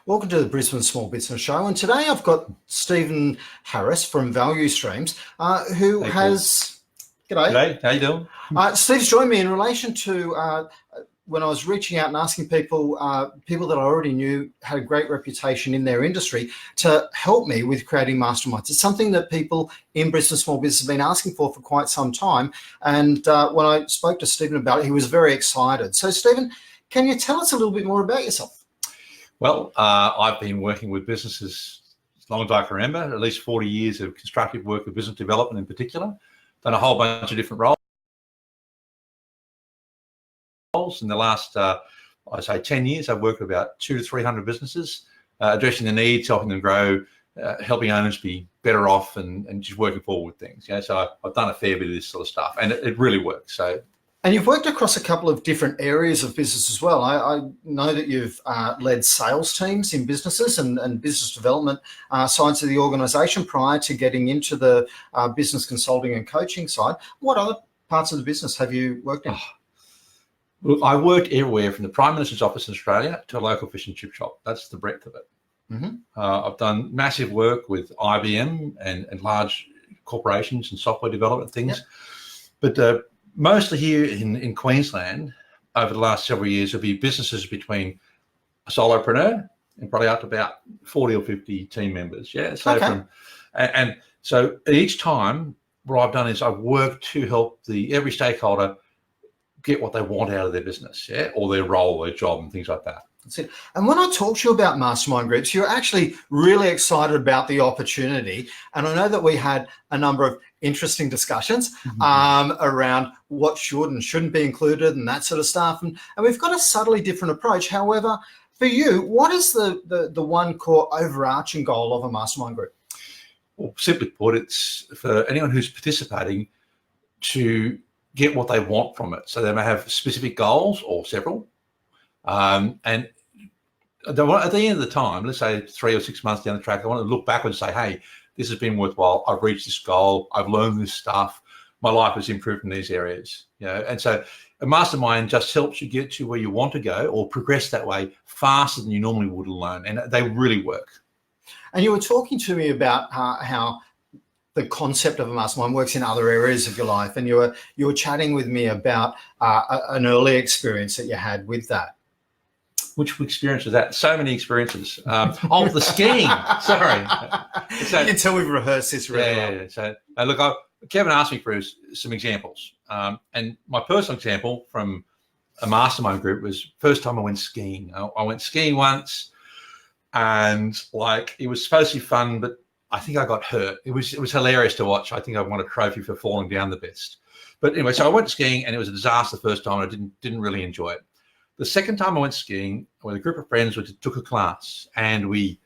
Welcome to the Brisbane Small Business Show. And today I've got Stephen Harris from Value Streams, who has... G'day. G'day, how you doing? Steve's joined me in relation to when I was reaching out and asking people that I already knew had a great reputation in their industry to help me with creating masterminds. It's something that people in Brisbane Small Business have been asking for quite some time. And when I spoke to Stephen about it, he was very excited. So Stephen, can you tell us a little bit more about yourself? Well, I've been working with businesses as long as I can remember, at least 40 years of constructive work with business development in particular. Done a whole bunch of different roles. In the last, I'd say 10 years, I've worked with about 200 to 300 businesses, addressing the needs, helping them grow, helping owners be better off and just working forward with things. So I've done a fair bit of this sort of stuff and it really works. And you've worked across a couple of different areas of business as well. I know that you've led sales teams in businesses and business development sides of the organisation prior to getting into the business consulting and coaching side. What other parts of the business have you worked in? Look, I worked everywhere from the Prime Minister's office in Australia to a local fish and chip shop. That's the breadth of it. Mm-hmm. I've done massive work with IBM and large corporations and software development things. Yep. But mostly here in Queensland, over the last several years, will be businesses between a solopreneur and probably up to about 40 or 50 team members. So okay. So each time, what I've done is I've worked to help every stakeholder get what they want out of their business, or their role, their job, and things like that. That's it. And when I talk to you about mastermind groups, you're actually really excited about the opportunity. And I know that we had a number of interesting discussions around what should and shouldn't be included and that sort of stuff. And we've got a subtly different approach. However, for you, what is the one core overarching goal of a mastermind group? Well, simply put, it's for anyone who's participating to get what they want from it. So they may have specific goals or several. And at the end of the time, let's say 3 or 6 months down the track, I want to look back and say, hey, this has been worthwhile. I've reached this goal. I've learned this stuff. My life has improved in these areas. And so a mastermind just helps you get to where you want to go or progress that way faster than you normally would alone. And they really work. And you were talking to me about how the concept of a mastermind works in other areas of your life, and you were chatting with me about an early experience that you had with that. Which experience was that? So many experiences. The skiing. Sorry. So, you can tell we've rehearsed this really well. Yeah. So look, Kevin asked me for some examples, and my personal example from a mastermind group was first time I went skiing. I went skiing once, and it was supposed to be fun, but I think I got hurt. It was hilarious to watch. I think I won a trophy for falling down the best. But anyway, so I went skiing and it was a disaster the first time. I didn't really enjoy it. The second time I went skiing with a group of friends, we took a class and we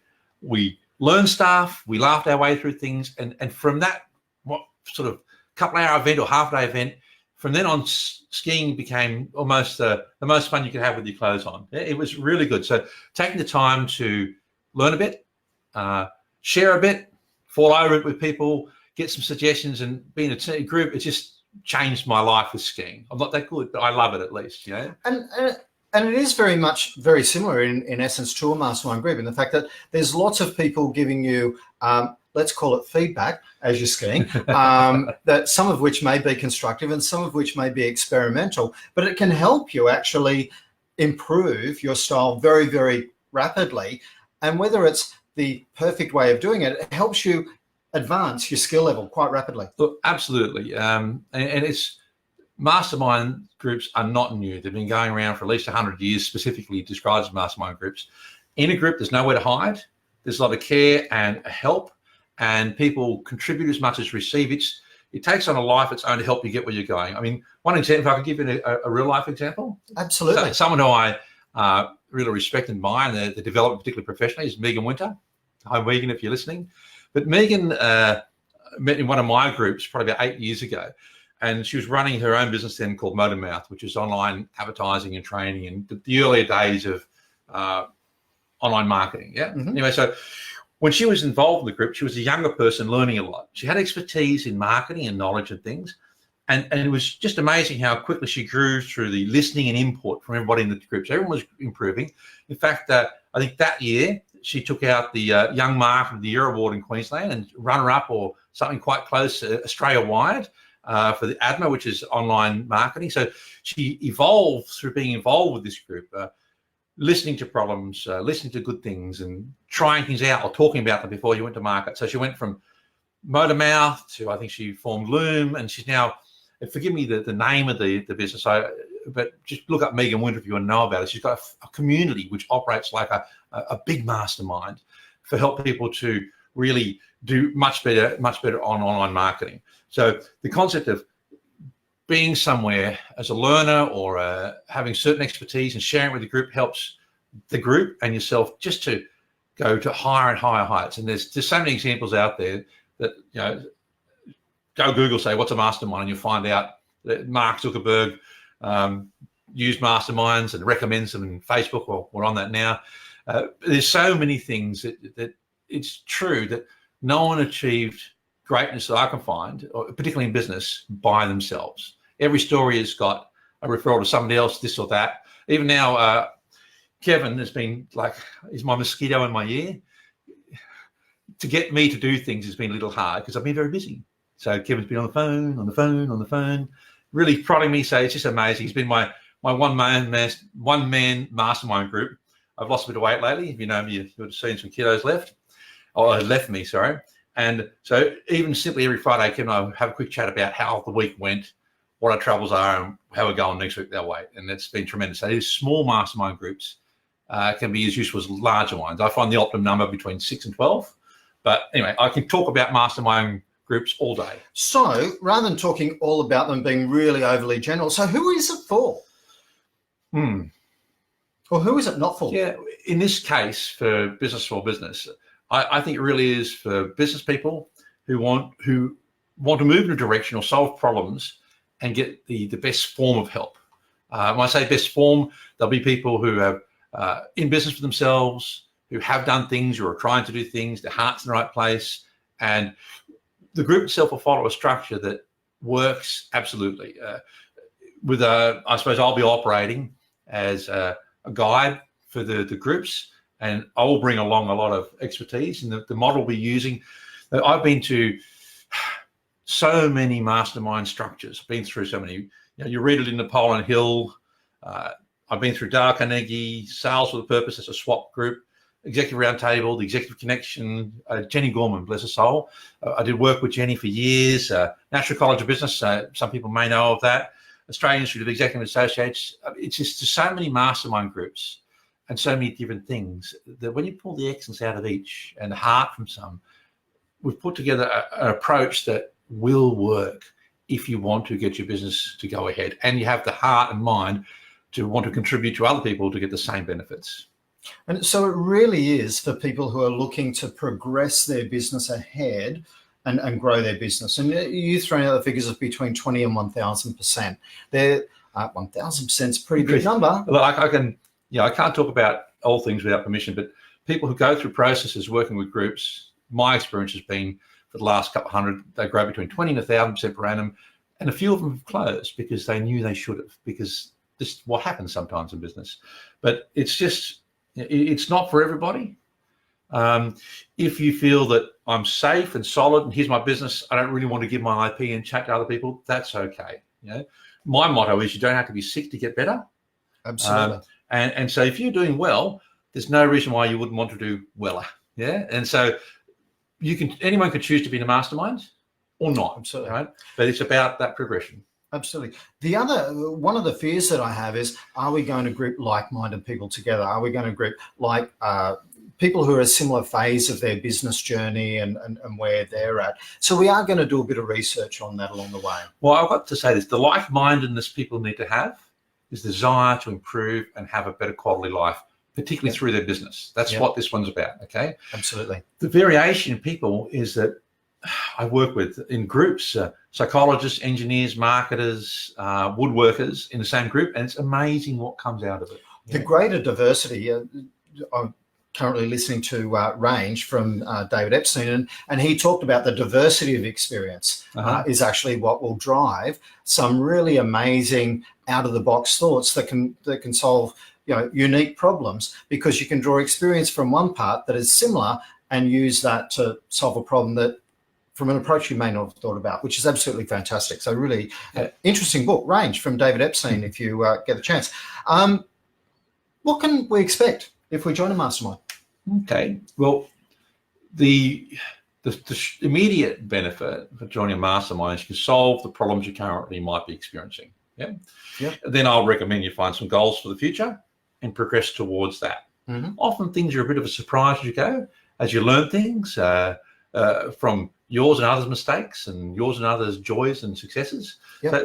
learned stuff. We laughed our way through things. And from that, what sort of couple-hour event or half-day event, from then on, skiing became almost the most fun you could have with your clothes on. It was really good. So taking the time to learn a bit, share a bit, fall over it with people, get some suggestions, and being a group, it just changed my life with skiing. I'm not that good, but I love it at least, And it is very similar in essence to a mastermind group in the fact that there's lots of people giving you, let's call it feedback as you're skiing, that some of which may be constructive and some of which may be experimental, but it can help you actually improve your style very, very rapidly. And whether it's the perfect way of doing it, it helps you advance your skill level quite rapidly. Look, absolutely. And it's mastermind groups are not new. They've been going around for at least 100 years, specifically described as mastermind groups. In a group, there's nowhere to hide. There's a lot of care and help, and people contribute as much as receive. It takes on a life of its own to help you get where you're going. I mean, one example, if I could give you a real life example. Absolutely. So, someone who I really respect and admire, and the development, particularly professionally, is Megan Winter. Hi, Megan, if you're listening. But Megan met in one of my groups probably about 8 years ago, and she was running her own business then called Motormouth, which is online advertising and training and the earlier days of online marketing. Anyway, so when she was involved in the group, she was a younger person learning a lot. She had expertise in marketing and knowledge of things. And it was just amazing how quickly she grew through the listening and input from everybody in the group. So everyone was improving. In fact, I think that year she took out the Young Marketer of the Year award in Queensland and runner-up or something quite close Australia-wide for the ADMA, which is online marketing. So she evolved through being involved with this group, listening to problems, listening to good things and trying things out or talking about them before you went to market. So she went from motor mouth to, I think she formed Loom, and she's now, forgive me the name of the business, but just look up Megan Winter if you want to know about it. She's got a community which operates like a big mastermind for help people to really do much better on online marketing. So the concept of being somewhere as a learner or having certain expertise and sharing with the group helps the group and yourself just to go to higher and higher heights. And there's so many examples out there that, go Google, say, what's a mastermind? And you'll find out that Mark Zuckerberg used masterminds and recommends them in Facebook. Well, we're on that now. There's so many things that it's true that no one achieved greatness that I can find, particularly in business, by themselves. Every story has got a referral to somebody else, this or that. Even now, Kevin has been like, he's my mosquito in my ear. To get me to do things has been a little hard because I've been very busy. So Kevin's been on the phone, really prodding me. So it's just amazing. He's been my one-man mastermind group. I've lost a bit of weight lately. If you know me, you would have seen some kilos left. Oh, had left me, sorry. And so even simply every Friday, Kevin and I have a quick chat about how the week went, what our troubles are, and how we're going next week that way. And it's been tremendous. So these small mastermind groups can be as useful as larger ones. I find the optimum number between 6 and 12. But anyway, I can talk about mastermind groups all day. So rather than talking all about them being really overly general, so who is it for? Or who is it not for? Yeah, in this case, for business for business, I think it really is for business people who want to move in a direction or solve problems and get the best form of help. When I say best form, there'll be people who have in business for themselves, who have done things or are trying to do things, their heart's in the right place. And the group itself will follow a structure that works absolutely. I suppose I'll be operating as a guide for the groups, and I'll bring along a lot of expertise. And the model we're using, I've been to so many mastermind structures, been through so many, you read it in Napoleon Hill. I've been through Dale Carnegie, Sales with a Purpose as a swap group, Executive Roundtable, the Executive Connection, Jenny Gorman, bless her soul. I did work with Jenny for years. National College of Business, some people may know of that. Australian Institute of Executive Associates. It's just so many mastermind groups and so many different things that when you pull the essence out of each and the heart from some, we've put together an approach that will work if you want to get your business to go ahead and you have the heart and mind to want to contribute to other people to get the same benefits. And so it really is for people who are looking to progress their business ahead and grow their business. And you thrown out the figures of between 20 and 1,000%. 1,000% is a pretty big number. Look, I can't talk about all things without permission, but people who go through processes working with groups, my experience has been for the last couple of hundred, they grow between 20 and 1,000% per annum. And a few of them have closed because they knew they should have, because this is what happens sometimes in business. But it's not for everybody. If you feel that I'm safe and solid and here's my business, I don't really want to give my IP and chat to other people, that's okay. My motto is you don't have to be sick to get better. Absolutely. And so if you're doing well, there's no reason why you wouldn't want to do weller. Yeah. And so anyone can choose to be in a mastermind or not. Absolutely. Right? But it's about that progression. Absolutely. One of the fears that I have is, are we going to group like-minded people together? Are we going to group like people who are a similar phase of their business journey and where they're at? So we are going to do a bit of research on that along the way. Well, I've got to say this, the like-mindedness people need to have is the desire to improve and have a better quality life, particularly through their business. That's what this one's about, okay? Absolutely. The variation in people is that I work with in groups, psychologists, engineers, marketers, woodworkers in the same group, and it's amazing what comes out of it. The greater diversity, I'm currently listening to Range from David Epstein, and he talked about the diversity of experience is actually what will drive some really amazing out-of-the-box thoughts that can solve unique problems, because you can draw experience from one part that is similar and use that to solve a problem that from an approach you may not have thought about, which is absolutely fantastic. So really interesting book, Range, from David Epstein, if you get a chance. What can we expect if we join a mastermind? Okay, well, the immediate benefit for joining a mastermind is you can solve the problems you currently might be experiencing. Yeah. Then I'll recommend you find some goals for the future and progress towards that. Often things are a bit of a surprise as you go, as you learn things from yours and others' mistakes and yours and others' joys and successes.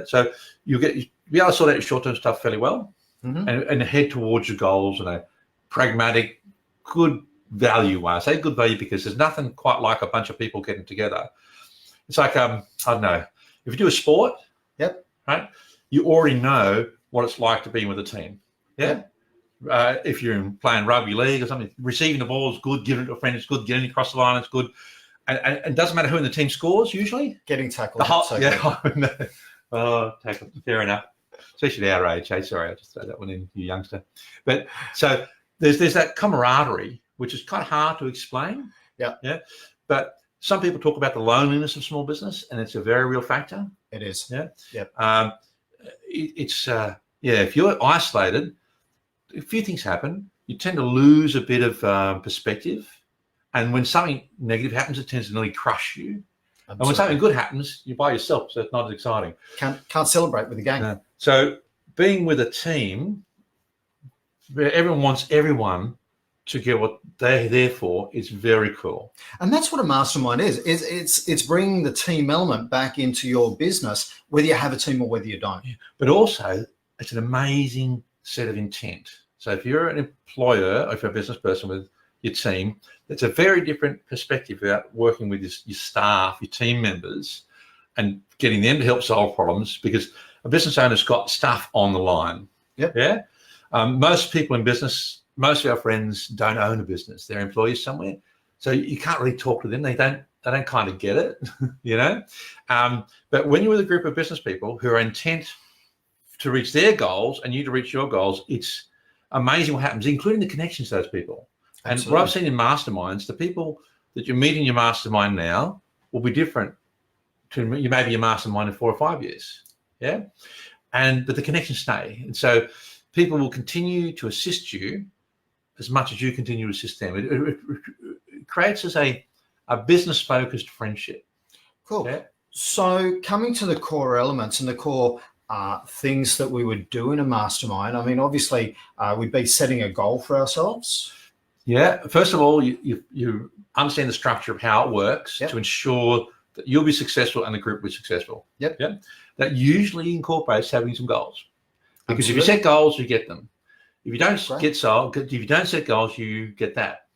So you'll be able to sort out your short-term stuff fairly well and head towards your goals in a pragmatic, good value way. I say good value because there's nothing quite like a bunch of people getting together. It's like, I don't know, if you do a sport, right, you already know what it's like to be with a team. If you're playing rugby league or something, receiving the ball is good, giving it to a friend is good, getting it across the line is good. And it doesn't matter who in the team scores usually. Getting tackled. Tackle, fair enough. Especially at our age. Hey, sorry, I just throw that one in, you youngster. But so there's that camaraderie, which is kind of hard to explain. But some people talk about the loneliness of small business, and it's a very real factor. It is. If you're isolated, a few things happen. You tend to lose a bit of perspective, and when something negative happens, it tends to nearly crush you. Absolutely. And when something good happens, you're by yourself, so it's not as exciting. Can't celebrate with the gang. So being with a team, where everyone wants everyone to get what they're there for, is very cool. And that's what a mastermind is. It's bringing the team element back into your business, whether you have a team or whether you don't. But also, it's an amazing set of intent. So if you're an employer or if you're a business person with your team, it's a very different perspective about working with your staff, your team members, and getting them to help solve problems, because a business owner's got stuff on the line. Most people in business, most of our friends don't own a business. They're employees somewhere. So you can't really talk to them. They don't kind of get it, But when you're with a group of business people who are intent to reach their goals and you to reach your goals, it's amazing what happens, including the connections to those people. Absolutely. And what I've seen in masterminds, the people that you meet in your mastermind now will be different to you maybe your mastermind in 4 or 5 years. But the connections stay. And so people will continue to assist you as much as you continue to assist them. It creates as a business-focused friendship. Cool. So coming to the core elements and the core things that we would do in a mastermind, I mean, obviously, we'd be setting a goal for ourselves. First of all, you understand the structure of how it works to ensure that you'll be successful and the group will be successful. That usually incorporates having some goals. Because if you set goals, you get them. If you don't set goals, you get that.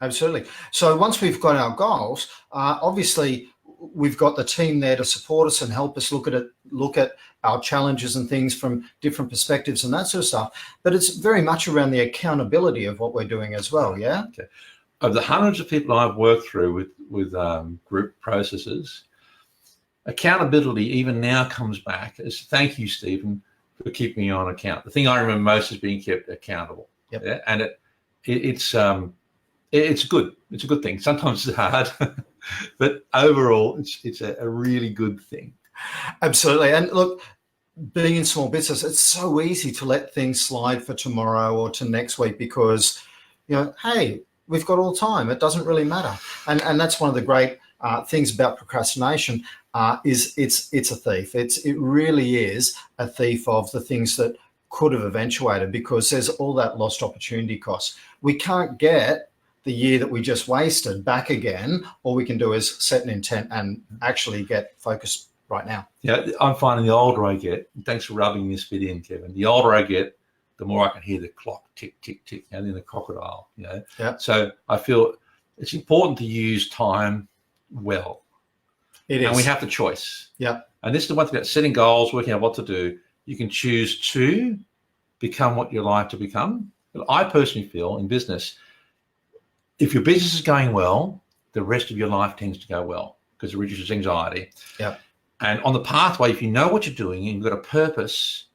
Absolutely. So once we've got our goals, obviously we've got the team there to support us and help us look at our challenges and things from different perspectives and that sort of stuff. But it's very much around the accountability of what we're doing as well. Of the hundreds of people I've worked through with group processes, accountability even now comes back as thank you, Stephen, for keeping me on account. The thing I remember most is being kept accountable. And it's good. It's a good thing. Sometimes it's hard, but overall, it's a really good thing. Absolutely. And look, being in small business, it's so easy to let things slide for tomorrow or to next week because, hey, we've got all time. It doesn't really matter. And that's one of the great things about procrastination is it's a thief. It really is a thief of the things that could have eventuated, because there's all that lost opportunity cost. We can't get the year that we just wasted back again. All we can do is set an intent and actually get focused right now. I'm finding the older I get, and thanks for rubbing this bit in, Kevin, the older I get, the more I can hear the clock tick, tick, tick, and then the crocodile, So I feel it's important to use time well. It is. And we have the choice. And this is the one thing about setting goals, working out what to do. You can choose to become what you like to become. But I personally feel in business, if your business is going well, the rest of your life tends to go well because it reduces anxiety. And on the pathway, if you know what you're doing and you've got a purpose,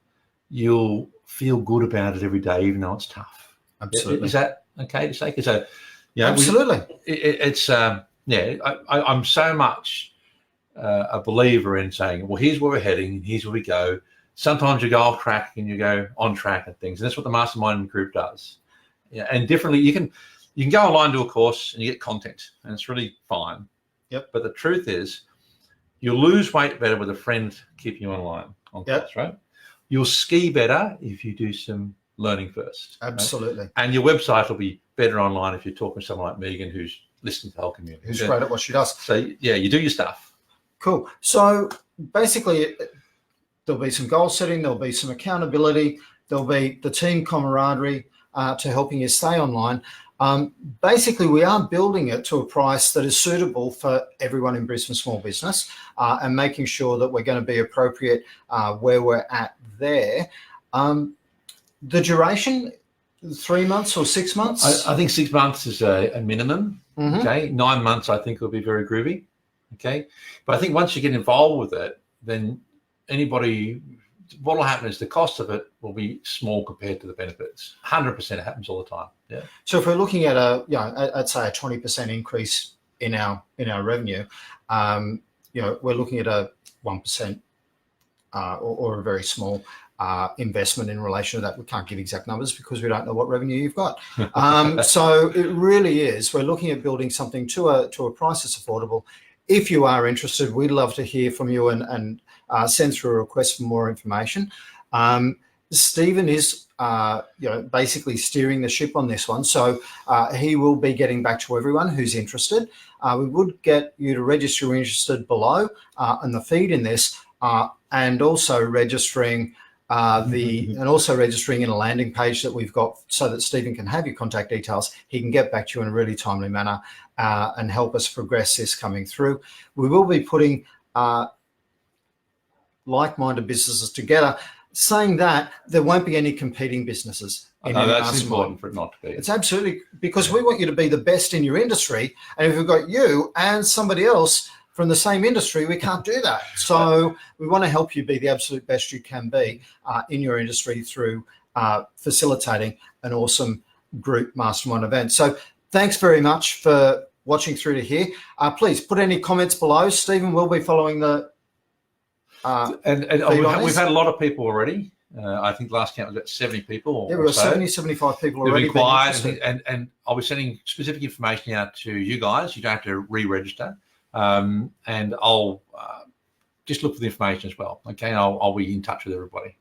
you'll feel good about it every day, even though it's tough. Absolutely. Is that okay to say? Because absolutely. I'm so much a believer in saying, well, here's where we're heading, and here's where we go. Sometimes you go off track and you go on track and things, and that's what the mastermind group does. Yeah, and differently, you can go online, do a course, and you get content, and it's really fine. Yep. But the truth is, you'll lose weight better with a friend keeping you online on course, right? You'll ski better if you do some learning first. Absolutely. Right? And your website will be better online if you're talking to someone like Megan, who's listening to the whole community. Who's great at what she does. So yeah, you do your stuff. Cool. So basically, there'll be some goal setting, there'll be some accountability, there'll be the team camaraderie to helping you stay online. Basically, we are building it to a price that is suitable for everyone in Brisbane small business and making sure that we're going to be appropriate where we're at there. The duration, 3 months or 6 months? I think 6 months is a minimum. Mm-hmm. Okay, 9 months I think will be very groovy. Okay, but I think once you get involved with it, then what will happen is the cost of it will be small compared to the benefits. 100% it happens all the time. Yeah. So if we're looking at I'd say a 20% increase in our revenue, we're looking at a 1% or a very small investment in relation to that. We can't give exact numbers because we don't know what revenue you've got. So it really is. We're looking at building something to a price that's affordable. If you are interested, we'd love to hear from you and send through a request for more information. Stephen is, basically steering the ship on this one. So he will be getting back to everyone who's interested. We would get you to register your interested below in the feed in this, and also registering registering in a landing page that we've got so that Stephen can have your contact details. He can get back to you in a really timely manner and help us progress this coming through. We will be putting like-minded businesses together. Saying that, there won't be any competing businesses. That's important for it not to be. It's absolutely, because we want you to be the best in your industry. And if we've got you and somebody else from the same industry, we can't do that. So we want to help you be the absolute best you can be in your industry through facilitating an awesome group mastermind event. So thanks very much for watching through to here. Please put any comments below. Stephen will be following the we've had a lot of people already. I think last count was about 70 people. Yeah, we were 75 people already. They've been quiet, and I'll be sending specific information out to you guys. You don't have to re-register. And I'll just look for the information as well. Okay, and I'll be in touch with everybody.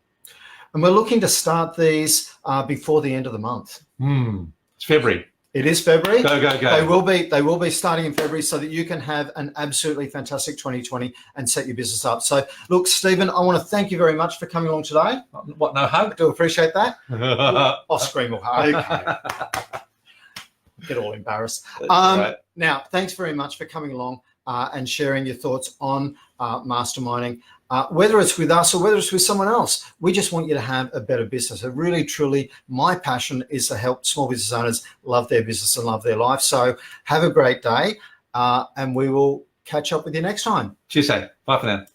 And we're looking to start these before the end of the month. It's February. It is February. Go. They will be starting in February so that you can have an absolutely fantastic 2020 and set your business up. So look, Stephen, I want to thank you very much for coming along today. What, no hug? I do appreciate that. Off screen will hug. Get all embarrassed. Right. Now, thanks very much for coming along and sharing your thoughts on masterminding. Whether it's with us or whether it's with someone else, we just want you to have a better business. It really, truly, my passion is to help small business owners love their business and love their life. So have a great day, and we will catch up with you next time. Cheers, bye for now.